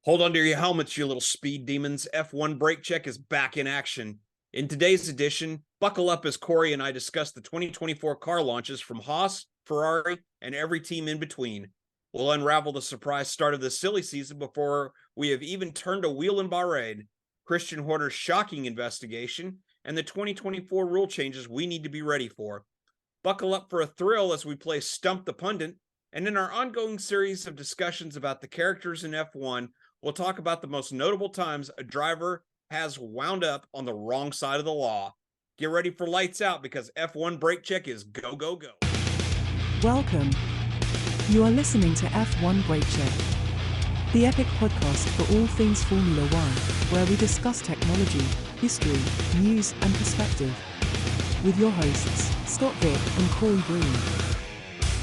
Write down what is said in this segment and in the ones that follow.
Hold on to your helmets, you little speed demons. F1 Brake Check is back in action. In today's edition, buckle up as Corey and I discuss the 2024 car launches from Haas, Ferrari, and every team in between. We'll unravel the surprise start of the silly season before we have even turned a wheel in Bahrain, Christian Horner's shocking investigation, and the 2024 rule changes we need to be ready for. Buckle up for a thrill as we play Stump the Pundit, and in our ongoing series of discussions about the characters in F1, we'll talk about the most notable times a driver has wound up on the wrong side of the law. Get ready for lights out because F1 Brake Check is go, go, go. Welcome. You are listening to F1 Brake Check, the epic podcast for all things Formula One, where we discuss technology, history, news, and perspective. With your hosts, Scott Vick and Corey Broom.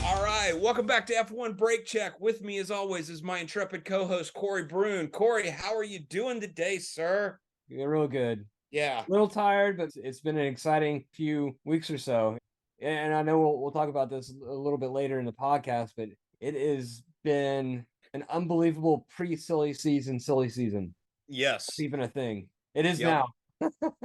All right, welcome back to F1 Brake Check. With me, as always, is my intrepid co-host, Corey Broom. Corey, how are you doing today, sir? Yeah, real good. Yeah. A little tired, but it's been an exciting few weeks or so. And I know we'll talk about this a little bit later in the podcast, but it has been an unbelievable silly season. Yes. It's even a thing. It is Yep. now.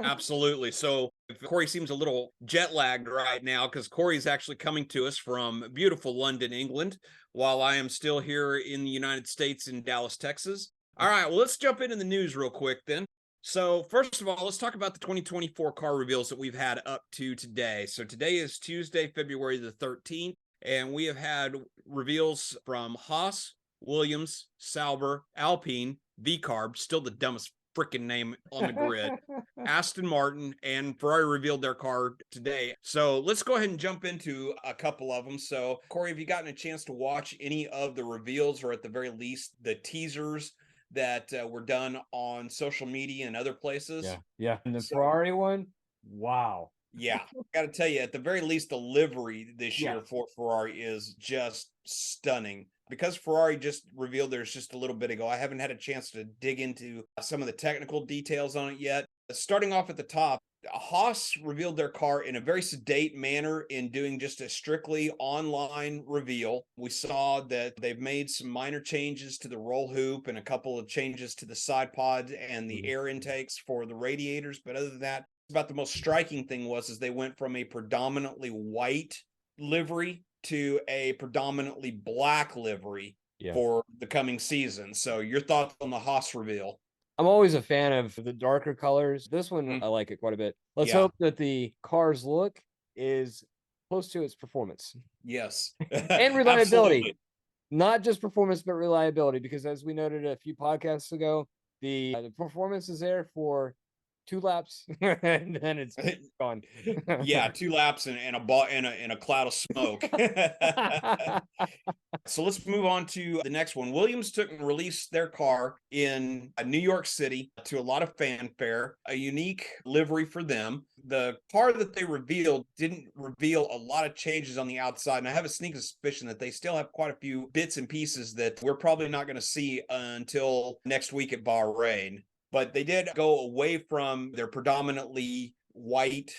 Absolutely. So Corey seems a little jet lagged right now because Corey's actually coming to us from beautiful London, England, while I am still here in the United States in Dallas, Texas. All right, well, let's jump into the news real quick then. So first of all, let's talk about the 2024 car reveals that we've had up to today. So today is Tuesday, February the 13th, and we have had reveals from Haas, Williams, Sauber, Alpine, V-Carb, still the dumbest freaking name on the grid, Aston Martin, and Ferrari revealed their car today. So let's go ahead and jump into a couple of them. So Corey, have you gotten a chance to watch any of the reveals, or at the very least the teasers that were done on social media and other places? Yeah. And the Ferrari one, wow. Yeah, got to tell you, at the very least, the livery this year Yes. for Ferrari is just stunning. Because Ferrari just revealed theirs just a little bit ago, I haven't had a chance to dig into some of the technical details on it yet. Starting off at the top, Haas revealed their car in a very sedate manner in doing just a strictly online reveal. We saw that they've made some minor changes to the roll hoop and a couple of changes to the side pods and the air intakes for the radiators. But other than that, about the most striking thing was they went from a predominantly white livery to a predominantly black livery for the coming season. So your thoughts on the Haas reveal? I'm always a fan of the darker colors. This one, I like it quite a bit. Let's hope that the car's look is close to its performance. Yes. And reliability. Not just performance, but reliability, because as we noted a few podcasts ago, the performance is there for 2 laps and then it's gone. Yeah, 2 laps and a cloud of smoke. So let's move on to the next one. Williams took and released their car in New York City to a lot of fanfare, a unique livery for them. The car that they revealed didn't reveal a lot of changes on the outside, and I have a sneaking suspicion that they still have quite a few bits and pieces that we're probably not going to see until next week at Bahrain. But they did go away from their predominantly white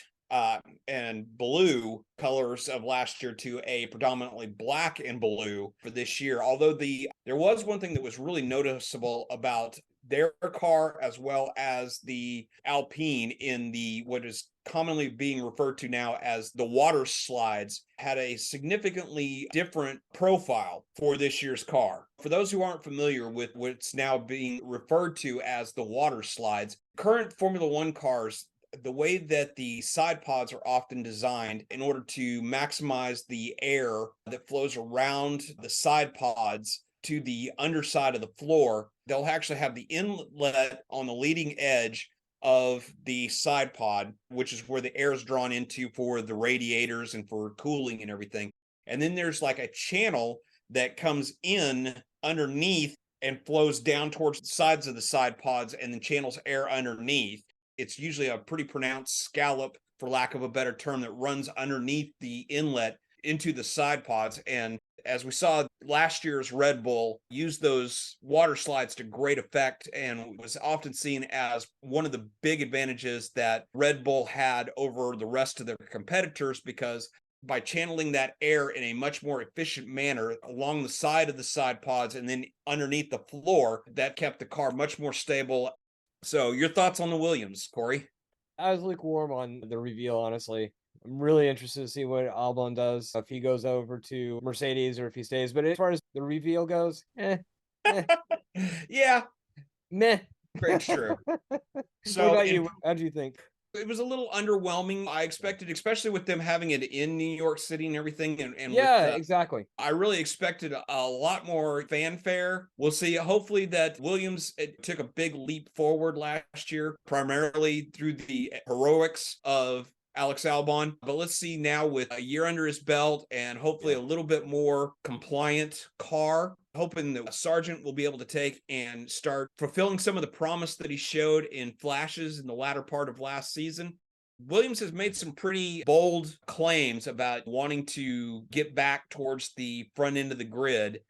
and blue colors of last year to a predominantly black and blue for this year. Although there was one thing that was really noticeable about their car as well as the Alpine in the what is commonly being referred to now as the water slides had a significantly different profile for this year's car. For those who aren't familiar with what's now being referred to as the water slides, current Formula One cars, the way that the side pods are often designed in order to maximize the air that flows around the side pods to the underside of the floor, they'll actually have the inlet on the leading edge of the side pod, which is where the air is drawn into for the radiators and for cooling and everything. And then there's like a channel that comes in underneath and flows down towards the sides of the side pods and then channels air underneath. It's usually a pretty pronounced scallop, for lack of a better term, that runs underneath the inlet into the side pods. And as we saw, last year's Red Bull used those water slides to great effect and was often seen as one of the big advantages that Red Bull had over the rest of their competitors, because by channeling that air in a much more efficient manner along the side of the side pods and then underneath the floor. That kept the car much more stable. So your thoughts on the Williams, Corey? I was lukewarm on the reveal, honestly. I'm really interested to see what Albon does, if he goes over to Mercedes or if he stays. But as far as the reveal goes, eh, Yeah, meh. very true. What So about you? How do you think? it was a little underwhelming. I expected, especially with them having it in New York City and everything, and Yeah, with exactly. I really expected a lot more fanfare. We'll see. Hopefully that Williams took a big leap forward last year, primarily through the heroics of Alex Albon. But let's see now with a year under his belt and hopefully a little bit more compliant car, hoping that Sargent will be able to take and start fulfilling some of the promise that he showed in flashes in the latter part of last season. Williams has made some pretty bold claims about wanting to get back towards the front end of the grid.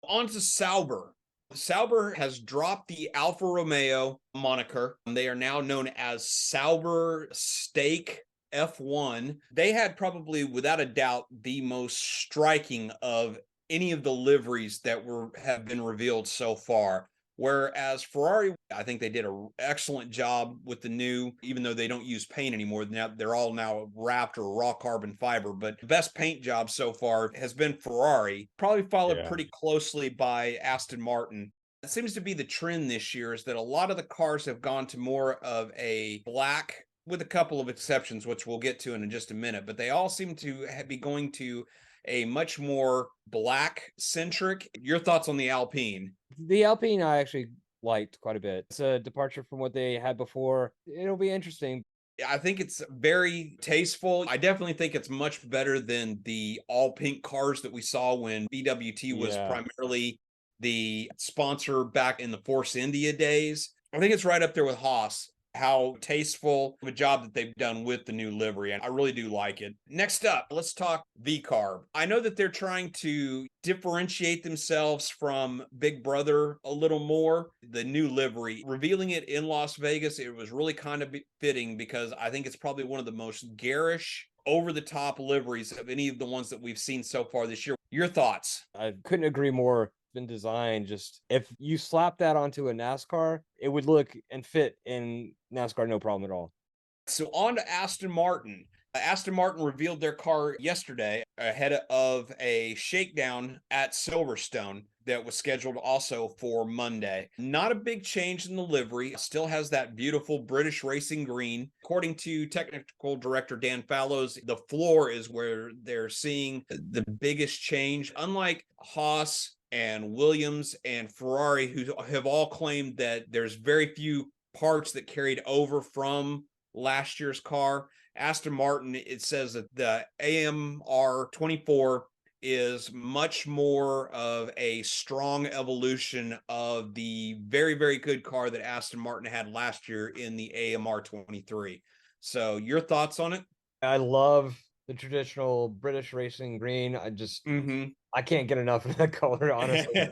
On to Sauber. Sauber has dropped the Alfa Romeo moniker. They are now known as Sauber Stake F1. They had probably, without a doubt, the most striking of any of the liveries that have been revealed so far. Whereas Ferrari, I think they did an excellent job with the new, even though they don't use paint anymore. Now they're all now wrapped or raw carbon fiber. But the best paint job so far has been Ferrari, probably followed pretty closely by Aston Martin. It seems to be the trend this year is that a lot of the cars have gone to more of a black, with a couple of exceptions, which we'll get to in just a minute. But they all seem to be going to a much more black centric. Your thoughts on the Alpine? The Alpine I actually liked quite a bit. It's a departure from what they had before. It'll be interesting. I think it's very tasteful. I definitely think it's much better than the all pink cars that we saw when BWT was primarily the sponsor back in the Force India days. I think it's right up there with Haas, how tasteful of a job that they've done with the new livery. And I really do like it. Next up, let's talk V-Carb. I know that they're trying to differentiate themselves from Big Brother a little more. The new livery, revealing it in Las Vegas, it was really kind of fitting because I think it's probably one of the most garish, over-the-top liveries of any of the ones that we've seen so far this year. Your thoughts? I couldn't agree more. Been designed, just if you slap that onto a NASCAR, it would look and fit in NASCAR no problem at all. So on to Aston Martin. Aston Martin revealed their car yesterday ahead of a shakedown at Silverstone that was scheduled also for Monday. Not a big change in the livery. Still has that beautiful British racing green. According to technical director Dan Fallows, the floor is where they're seeing the biggest change. Unlike Haas and Williams and Ferrari, who have all claimed that there's very few parts that carried over from last year's car, Aston Martin, it says that the AMR 24 is much more of a strong evolution of the very, very good car that Aston Martin had last year in the AMR 23. So your thoughts on it? I love the traditional British racing green. I can't get enough of that color, honestly.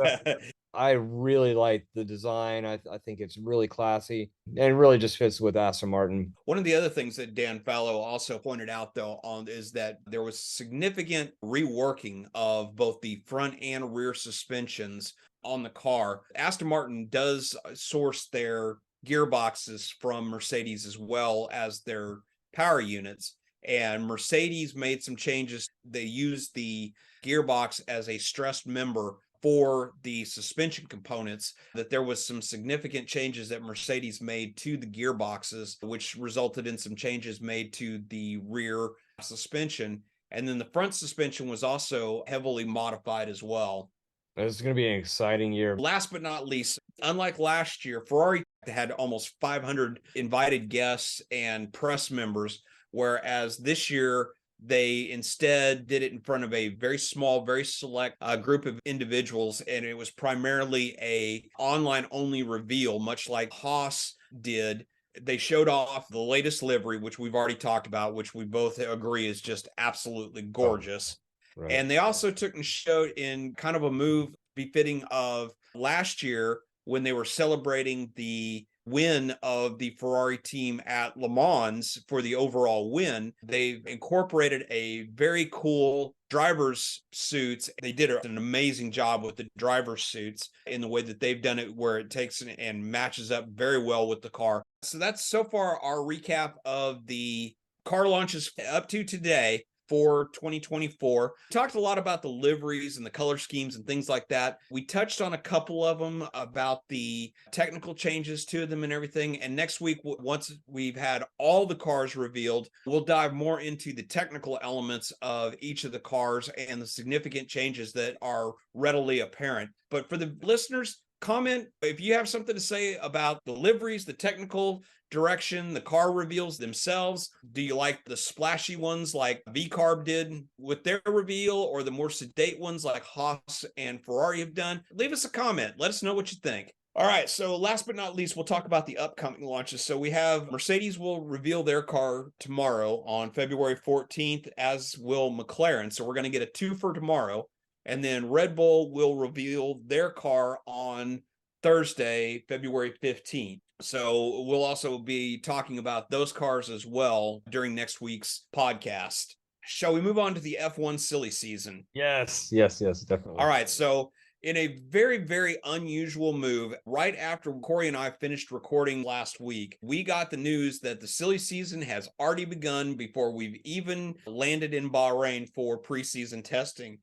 I really like the design. I think it's really classy and really just fits with Aston Martin. One of the other things that Dan Fallow also pointed out, though, is that there was significant reworking of both the front and rear suspensions on the car. Aston Martin does source their gearboxes from Mercedes as well as their power units. And Mercedes made some changes. They used the gearbox as a stressed member for the suspension components, that there was some significant changes that Mercedes made to the gearboxes, which resulted in some changes made to the rear suspension. And then the front suspension was also heavily modified as well. It's going to be an exciting year. Last but not least, unlike last year, Ferrari had almost 500 invited guests and press members, whereas this year they instead did it in front of a very small, very select group of individuals, and it was primarily a online only reveal, much like Haas did. They showed off the latest livery, which we've already talked about, which we both agree is just absolutely gorgeous. Right. And they also took and showed, in kind of a move befitting of last year, when they were celebrating the win of the Ferrari team at Le Mans for the overall win, they incorporated a very cool driver's suits. They did an amazing job with the driver's suits in the way that they've done it, where it takes and matches up very well with the car. So that's so far our recap of the car launches up to today for 2024. We talked a lot about the liveries and the color schemes and things like that. We touched on a couple of them about the technical changes to them and everything. And next week, once we've had all the cars revealed, we'll dive more into the technical elements of each of the cars and the significant changes that are readily apparent. But for the listeners, comment if you have something to say about the liveries, the technical direction, the car reveals themselves. Do you like the splashy ones like V-Carb did with their reveal, or the more sedate ones like Haas and Ferrari have done? Leave us a comment. Let us know what you think. All right, so last but not least, we'll talk about the upcoming launches. So we have Mercedes will reveal their car tomorrow on February 14th, as will McLaren. So we're going to get a two for tomorrow. And then Red Bull will reveal their car on Thursday, February 15th. So we'll also be talking about those cars as well during next week's podcast. Shall we move on to the F1 silly season? Yes, definitely. All right, so in a very, very unusual move, right after Corey and I finished recording last week, we got the news that the silly season has already begun before we've even landed in Bahrain for preseason testing.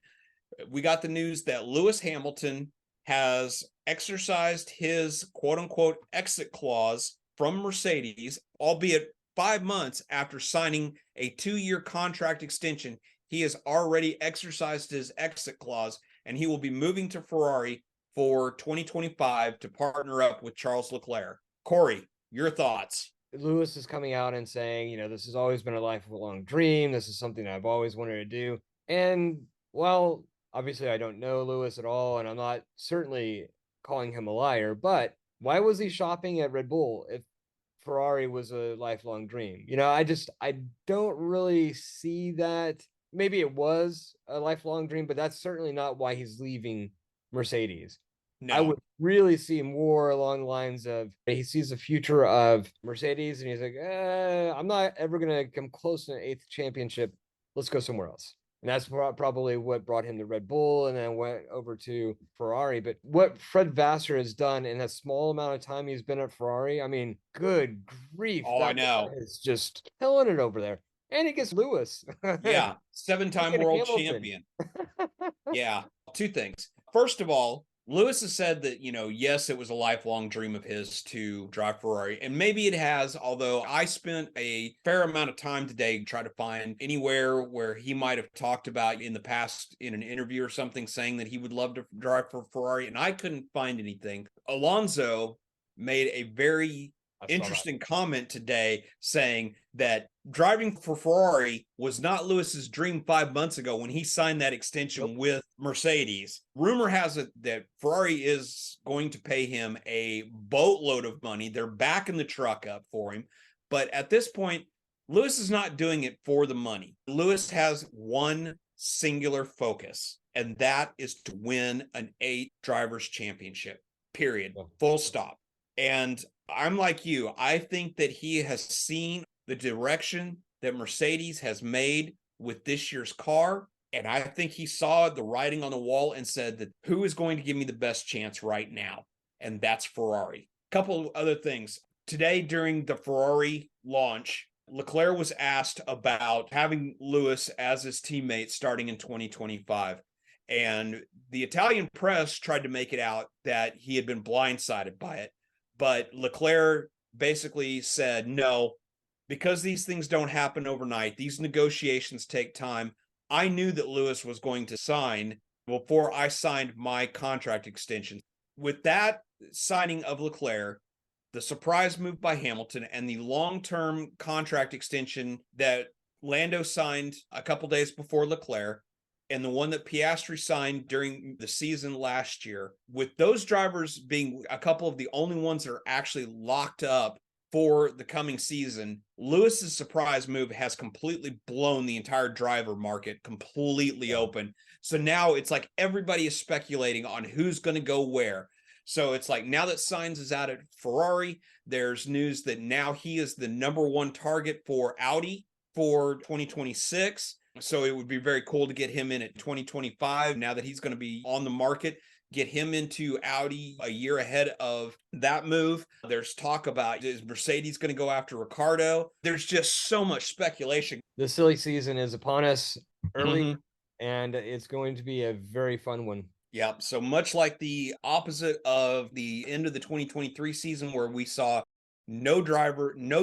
We got the news that Lewis Hamilton has exercised his quote-unquote exit clause from Mercedes, albeit 5 months after signing a 2-year contract extension. He has already exercised his exit clause, and he will be moving to Ferrari for 2025 to partner up with Charles Leclerc. Corey, your thoughts? Lewis is coming out and saying, this has always been a lifelong dream. This is something I've always wanted to do. And, well, obviously I don't know Lewis at all, and I'm not certainly calling him a liar, but why was he shopping at Red Bull if Ferrari was a lifelong dream? I don't really see that. Maybe it was a lifelong dream, but that's certainly not why he's leaving Mercedes. No. I would really see more along the lines of he sees the future of Mercedes and he's like, I'm not ever going to come close to an 8th championship. Let's go somewhere else. And that's probably what brought him to Red Bull and then went over to Ferrari. But what Fred Vassar has done in that small amount of time he's been at Ferrari, I mean, good grief. Oh, I know. It's just killing it over there. And he gets Lewis. Yeah, 7-time world champion. Yeah, 2 things. First of all, Lewis has said that, yes, it was a lifelong dream of his to drive Ferrari, and maybe it has, although I spent a fair amount of time today trying to find anywhere where he might have talked about in the past in an interview or something saying that he would love to drive for Ferrari, and I couldn't find anything. Alonso made a very interesting comment today saying that driving for Ferrari was not Lewis's dream 5 months ago when he signed that extension with Mercedes. Rumor has it that Ferrari is going to pay him a boatload of money. They're backing the truck up for him. But at this point, Lewis is not doing it for the money. Lewis has one singular focus, and that is to win an 8 drivers championship, period, full stop. And I'm like you. I think that he has seen the direction that Mercedes has made with this year's car. And I think he saw the writing on the wall and said that who is going to give me the best chance right now? And that's Ferrari. A couple of other things. Today, during the Ferrari launch, Leclerc was asked about having Lewis as his teammate starting in 2025. And the Italian press tried to make it out that he had been blindsided by it. But Leclerc basically said, no, because these things don't happen overnight. These negotiations take time. I knew that Lewis was going to sign before I signed my contract extension. With that signing of Leclerc, the surprise move by Hamilton, and the long-term contract extension that Lando signed a couple days before Leclerc, and the one that Piastri signed during the season last year, with those drivers being a couple of the only ones that are actually locked up for the coming season, Lewis's surprise move has completely blown the entire driver market completely open. So now it's like everybody is speculating on who's going to go where. So it's like now that Sainz is out at Ferrari, there's news that now he is the number one target for Audi for 2026. So it would be very cool to get him in at 2025 now that he's going to be on the market. Get him into Audi a year ahead of that move. There's talk about, is Mercedes going to go after Ricardo? There's just so much speculation. The silly season is upon us early, Mhm. and it's going to be a very fun one. Yep. So much like the opposite of the end of the 2023 season, where we saw no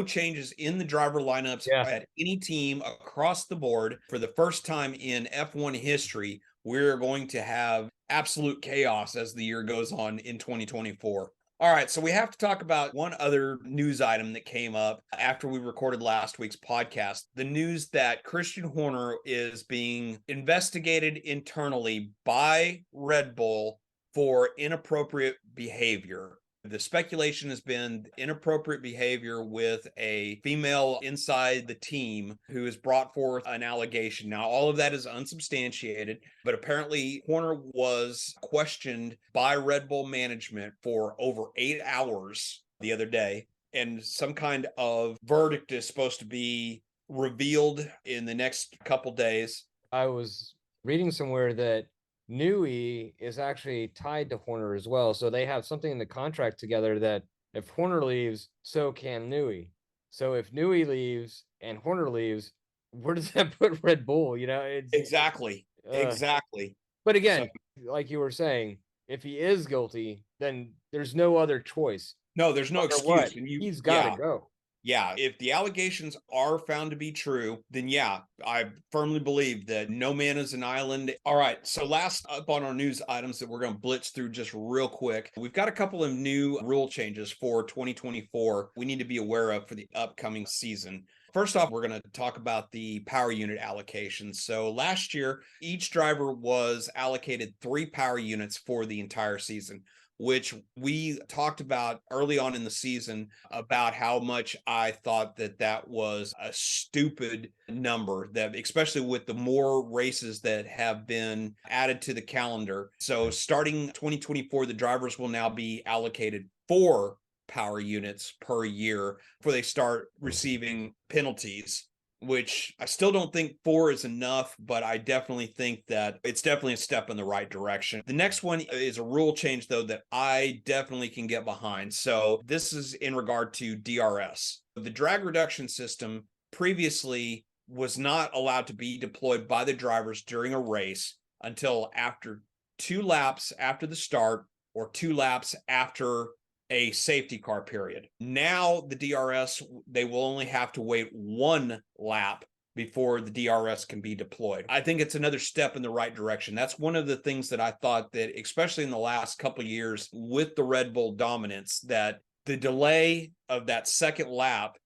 changes in the driver lineups Yeah. at any team across the board. For the first time in F1 history, we're going to have absolute chaos as the year goes on in 2024. All right, so we have to talk about one other news item that came up after we recorded last week's podcast. The news that Christian Horner is being investigated internally by Red Bull for inappropriate behavior. The speculation has been inappropriate behavior with a female inside the team who has brought forth an allegation. Now, all of that is unsubstantiated, but apparently Horner was questioned by Red Bull management for over 8 hours the other day, and some kind of verdict is supposed to be revealed in the next couple days. I was reading somewhere that Newey is actually tied to Horner as well. So they have something in the contract together that if Horner leaves, so can Newey. So if Newey leaves and Horner leaves, where does that put Red Bull? It's Exactly. Exactly. But again, So, like you were saying, if he is guilty, then there's no other choice. no, there's no No matter excuse. what, And he's got to go. yeah, if the allegations are found to be true, then yeah, I firmly believe that no man is an island. All right, so last up on our news items that we're going to blitz through just real quick. We've got a couple of new rule changes for 2024 we need to be aware of for the upcoming season. First off, we're going to talk about the power unit allocations. So last year, each driver was allocated 3 power units for the entire season, which we talked about early on in the season about how much I thought that that was a stupid number, that especially with the more races that have been added to the calendar. So starting 2024, the drivers will now be allocated 4 power units per year before they start receiving penalties, which I still don't think 4 is enough, but I definitely think that it's definitely a step in the right direction. The next one is a rule change, though, that I definitely can get behind. So this is in regard to DRS. The drag reduction system previously was not allowed to be deployed by the drivers during a race until after 2 laps after the start or 2 laps after a safety car period. Now the DRS, they will only have to wait 1 lap before the DRS can be deployed. I think it's another step in the right direction. That's one of the things that I thought that, especially in the last couple of years with the Red Bull dominance, that the delay of that second lap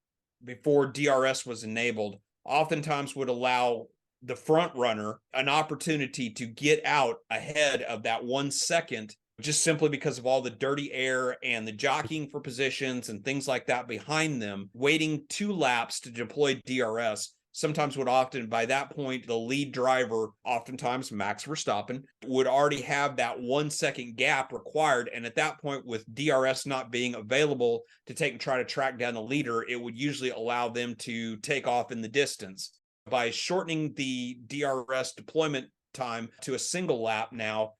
before DRS was enabled oftentimes would allow the front runner an opportunity to get out ahead of that 1 second, just simply because of all the dirty air and the jockeying for positions and things like that behind them. Waiting 2 laps to deploy DRS sometimes would often, by that point, the lead driver, oftentimes Max Verstappen, would already have that 1 second gap required. And at that point, with DRS not being available to take and try to track down the leader, it would usually allow them to take off in the distance. By shortening the DRS deployment time to a single lap now,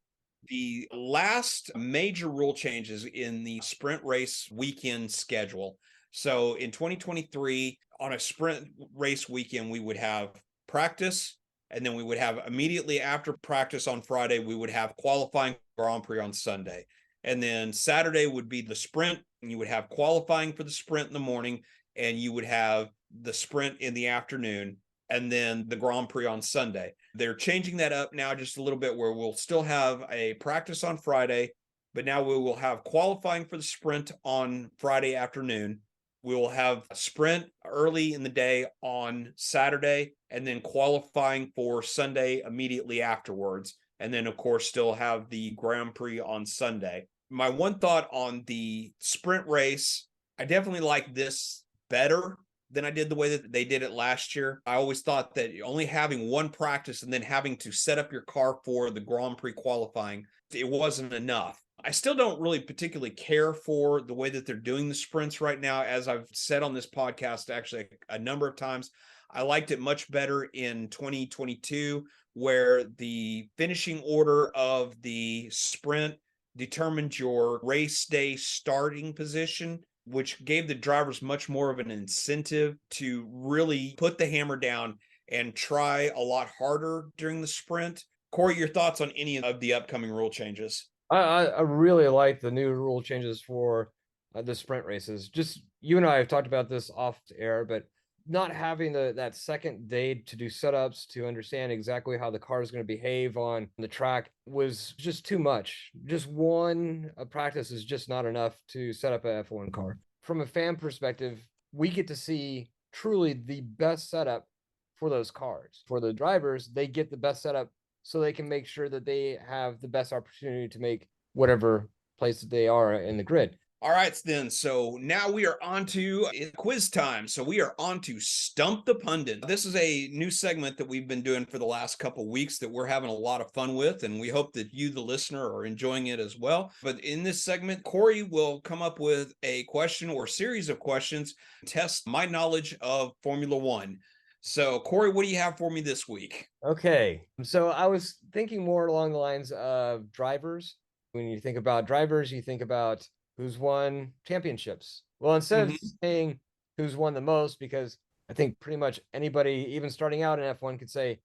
the last major rule changes in the sprint race weekend schedule. So in 2023, on a sprint race weekend, we would have practice, and then we would have immediately after practice on Friday, we would have qualifying Grand Prix on Sunday. And then Saturday would be the sprint, and you would have qualifying for the sprint in the morning, and you would have the sprint in the afternoon, and then the Grand Prix on Sunday. They're changing that up now just a little bit, where we'll still have a practice on Friday, but now we will have qualifying for the sprint on Friday afternoon. We will have a sprint early in the day on Saturday, and then qualifying for Sunday immediately afterwards. And then, of course, still have the Grand Prix on Sunday. My one thought on the sprint race, I definitely like this better than I did the way that they did it last year. I always thought that only having one practice and then having to set up your car for the Grand Prix qualifying, it wasn't enough. I still don't really particularly care for the way that they're doing the sprints right now. As I've said on this podcast, actually a number of times, I liked it much better in 2022, where the finishing order of the sprint determined your race day starting position, which gave the drivers much more of an incentive to really put the hammer down and try a lot harder during the sprint. Corey, your thoughts on any of the upcoming rule changes? I really like the new rule changes for the sprint races. Just you and I have talked about this off air, but not having that second day to do setups to understand exactly how the car is going to behave on the track was just too much. Just one practice is just not enough to set up a F1 car. From a fan perspective, we get to see truly the best setup for those cars. For the drivers, they get the best setup so they can make sure that they have the best opportunity to make whatever place that they are in the grid. All right, then. So now we are on to quiz time. So we are on to Stump the Pundit. This is a new segment that we've been doing for the last couple weeks that we're having a lot of fun with, and we hope that you, the listener, are enjoying it as well. But in this segment, Corey will come up with a question or series of questions to test my knowledge of Formula One. So, Corey, what do you have for me this week? Okay. So I was thinking more along the lines of drivers. When you think about drivers, you think about who's won championships. Well, instead of saying who's won the most, because I think pretty much anybody, even starting out in F1, could say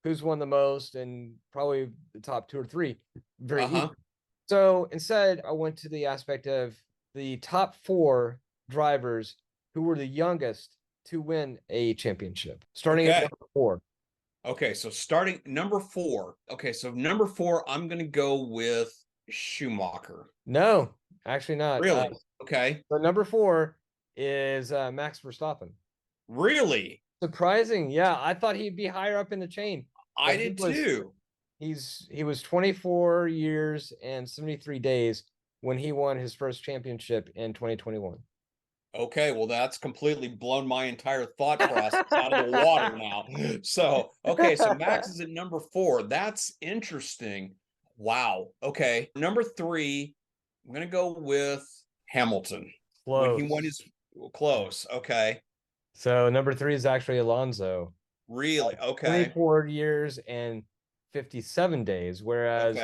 who's won the most and probably the top 2 or 3 very easy. So instead, I went to the aspect of the top 4 drivers who were the youngest to win a championship, starting at number 4. Okay, so starting number 4. Okay, so number 4, I'm going to go with Schumacher. No, actually not. Really? Okay. So number 4 is Max Verstappen. Really? Surprising. Yeah, I thought he'd be higher up in the chain. I did too. He was 24 years and 73 days when he won his first championship in 2021. Okay, well, that's completely blown my entire thought process out of the water now. So, okay, so Max is at number 4. That's interesting. Wow. Okay. Number 3, I'm going to go with Hamilton. Close. When he won his close. Okay. So number 3 is actually Alonso. Really? Okay. 24 years and 57 days, whereas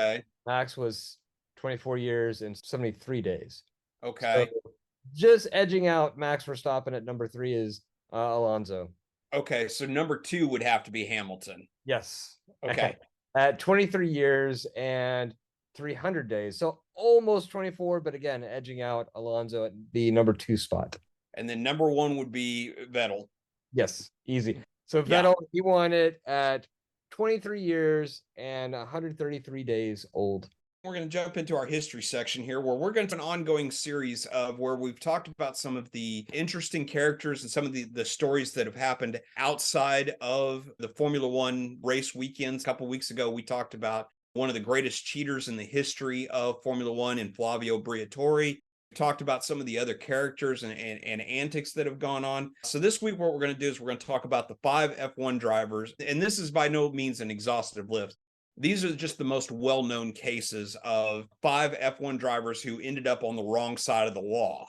Max was 24 years and 73 days. Okay. So just edging out Max Verstappen at number 3 is Alonso. Okay, so number 2 would have to be Hamilton. Yes. Okay. At 23 years and 300 days. So almost 24, but again, edging out Alonso at the number 2 spot. And then number 1 would be Vettel. Yes, easy. So Vettel, he won it at 23 years and 133 days old. We're going to jump into our history section here, where we're going to do an ongoing series of where we've talked about some of the interesting characters and some of the stories that have happened outside of the Formula One race weekends. A couple of weeks ago, we talked about one of the greatest cheaters in the history of Formula One in Flavio Briatore. We talked about some of the other characters and antics that have gone on. So this week, what we're going to do is we're going to talk about the 5 F1 drivers. And this is by no means an exhaustive list. These are just the most well-known cases of 5 F1 drivers who ended up on the wrong side of the law.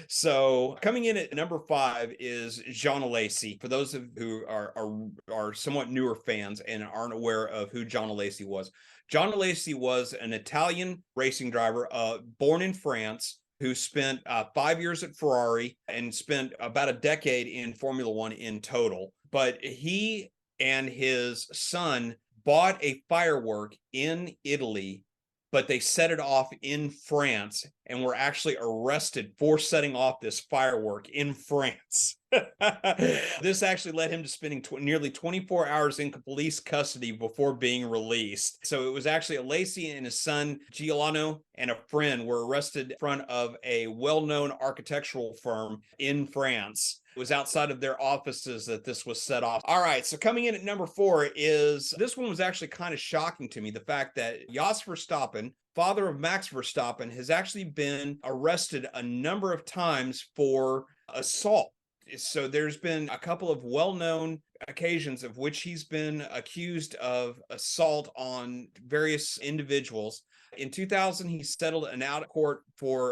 So coming in at number 5 is Jean Alesi. For those who are somewhat newer fans and aren't aware of who Jean Alesi was, Jean Alesi was an Italian racing driver born in France who spent 5 years at Ferrari and spent about a decade in Formula One in total. But he and his son bought a firework in Italy, but they set it off in France and were actually arrested for setting off this firework in France. This actually led him to spending nearly 24 hours in police custody before being released. So it was actually Alesi and his son Giuliano and a friend were arrested in front of a well-known architectural firm in France. It was outside of their offices that this was set off. All right, so coming in at number 4 is, this one was actually kind of shocking to me, the fact that Jos Verstappen, father of Max Verstappen, has actually been arrested a number of times for assault. So there's been a couple of well-known occasions of which he's been accused of assault on various individuals. In 2000, he settled an out of court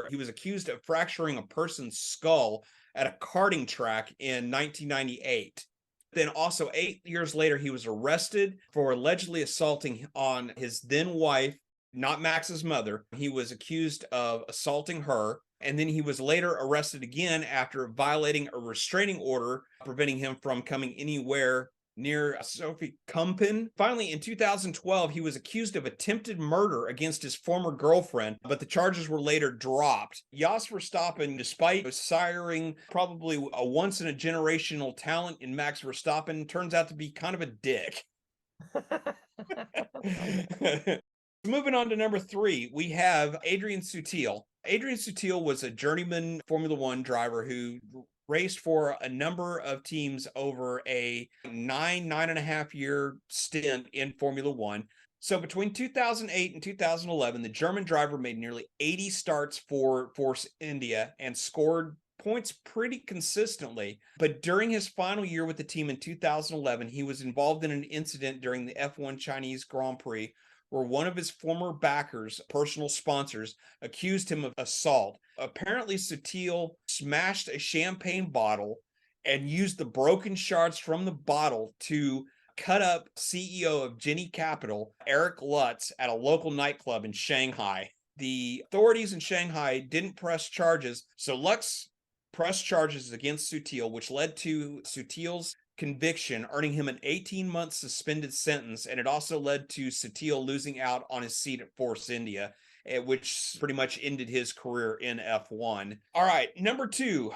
he was accused of fracturing a person's skull at a karting track in 1998. Then also 8 years later, he was arrested for allegedly assaulting on his then wife, not Max's mother. He was accused of assaulting her. And then he was later arrested again after violating a restraining order, preventing him from coming anywhere near Sophie Kumpen. Finally, in 2012, he was accused of attempted murder against his former girlfriend, but the charges were later dropped. Jos Verstappen, despite siring probably a once-in-a-generational talent in Max Verstappen, turns out to be kind of a dick. Moving on to number 3, we have Adrian Sutil. Adrian Sutil was a journeyman Formula One driver who raced for a number of teams over a 9.5 year stint in Formula One. So between 2008 and 2011, the German driver made nearly 80 starts for Force India and scored points pretty consistently. But during his final year with the team in 2011, he was involved in an incident during the F1 Chinese Grand Prix where one of his former backers, personal sponsors, accused him of assault. Apparently, Sutil smashed a champagne bottle and used the broken shards from the bottle to cut up CEO of Jenny Capital, Eric Lutz, at a local nightclub in Shanghai. The authorities in Shanghai didn't press charges, so Lutz pressed charges against Sutil, which led to Sutil's conviction, earning him an 18-month suspended sentence, and it also led to Sutil losing out on his seat at Force India, which pretty much ended his career in F1. All right, number 2,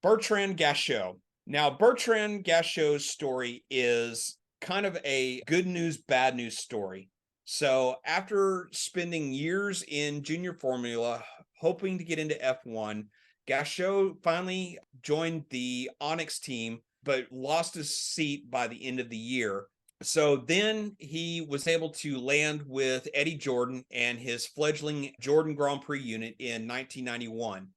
Bertrand Gachot. Now, Bertrand Gachot's story is kind of a good news, bad news story. So after spending years in junior formula, hoping to get into F1, Gachot finally joined the Onyx team, but lost his seat by the end of the year. So then he was able to land with Eddie Jordan and his fledgling Jordan Grand Prix unit in 1991.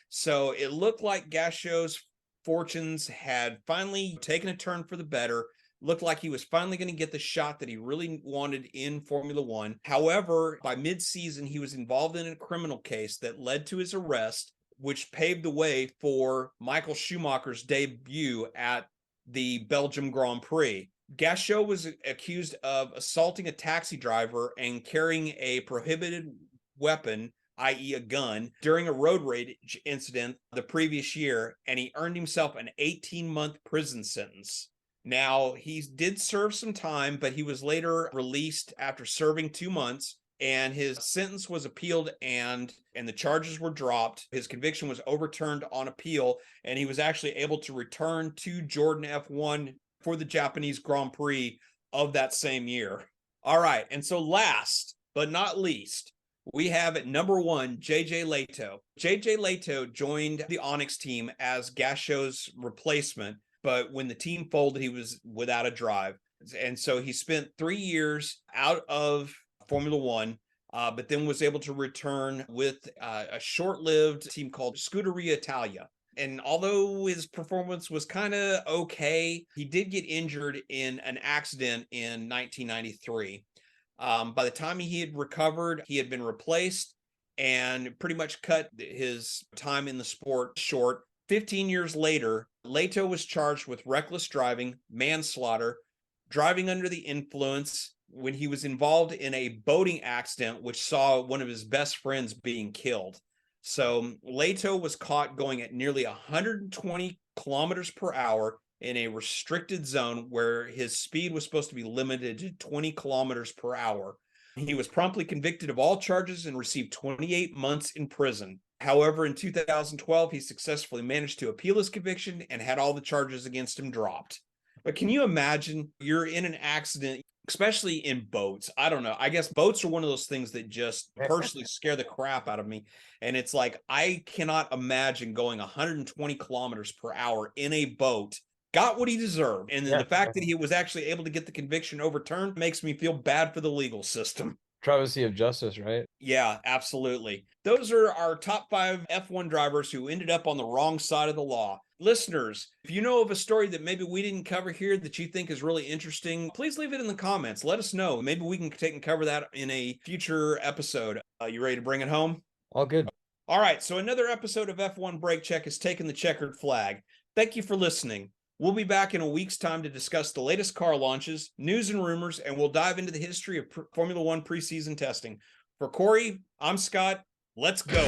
So it looked like Gachot's fortunes had finally taken a turn for the better. Looked like he was finally going to get the shot that he really wanted in Formula One. However, by mid-season, he was involved in a criminal case that led to his arrest, which paved the way for Michael Schumacher's debut at the Belgium Grand Prix. Gachot was accused of assaulting a taxi driver and carrying a prohibited weapon, i.e. a gun, during a road rage incident the previous year, and he earned himself an 18-month prison sentence. Now, he did serve some time, but he was later released after serving 2 months, and his sentence was appealed and the charges were dropped. His conviction was overturned on appeal, and he was actually able to return to Jordan F1 for the Japanese Grand Prix of that same year. All right, and so last but not least, we have at number 1, JJ Lehto. JJ Lehto joined the Onyx team as Gachot's replacement, but when the team folded, he was without a drive. And so he spent 3 years out of Formula One, but then was able to return with a short-lived team called Scuderia Italia. And although his performance was kind of okay, he did get injured in an accident in 1993. By the time he had recovered, he had been replaced and pretty much cut his time in the sport short. 15 years later, Lehto was charged with reckless driving, manslaughter, driving under the influence, when he was involved in a boating accident which saw one of his best friends being killed. So Lehto was caught going at nearly 120 kilometers per hour in a restricted zone where his speed was supposed to be limited to 20 kilometers per hour. He was promptly convicted of all charges and received 28 months in prison. However, in 2012, he successfully managed to appeal his conviction and had all the charges against him dropped. But can you imagine you're in an accident, especially in boats? I don't know. I guess boats are one of those things that just personally scare the crap out of me. And it's like, I cannot imagine going 120 kilometers per hour in a boat. Got what he deserved. And then the fact that he was actually able to get the conviction overturned makes me feel bad for the legal system. travesty of justice, right? Yeah, absolutely. Those are our top 5 F1 drivers who ended up on the wrong side of the law. Listeners, if you know of a story that maybe we didn't cover here that you think is really interesting, please leave it in the comments. Let us know. Maybe we can take and cover that in a future episode. You ready to bring it home? All good. All right, so another episode of F1 Brake Check has taken the checkered flag. Thank you for listening. We'll be back in a week's time to discuss the latest car launches, news and rumors, and we'll dive into the history of Formula One preseason testing. For Corey, I'm Scott. Let's go.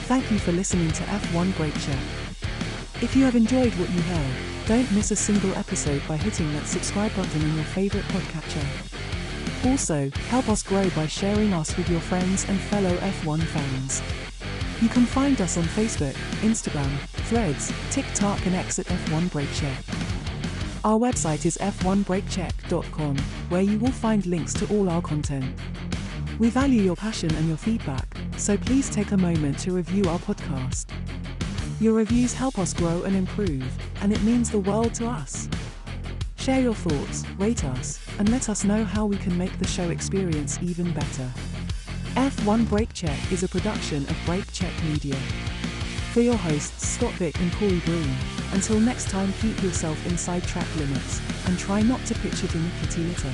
Thank you for listening to F1 Brake Check. If you have enjoyed what you heard, don't miss a single episode by hitting that subscribe button in your favorite podcatcher. Also, help us grow by sharing us with your friends and fellow F1 fans. You can find us on Facebook, Instagram, Threads, TikTok and X at F1 Brake Check. Our website is f1brakecheck.com, where you will find links to all our content. We value your passion and your feedback, so please take a moment to review our podcast. Your reviews help us grow and improve, and it means the world to us. Share your thoughts, rate us, and let us know how we can make the show experience even better. F1 Brake Check is a production of Brake Check Media. For your hosts Scott Vick and Corey Broom, until next time, keep yourself inside track limits, and try not to pitch it in the kitty litter.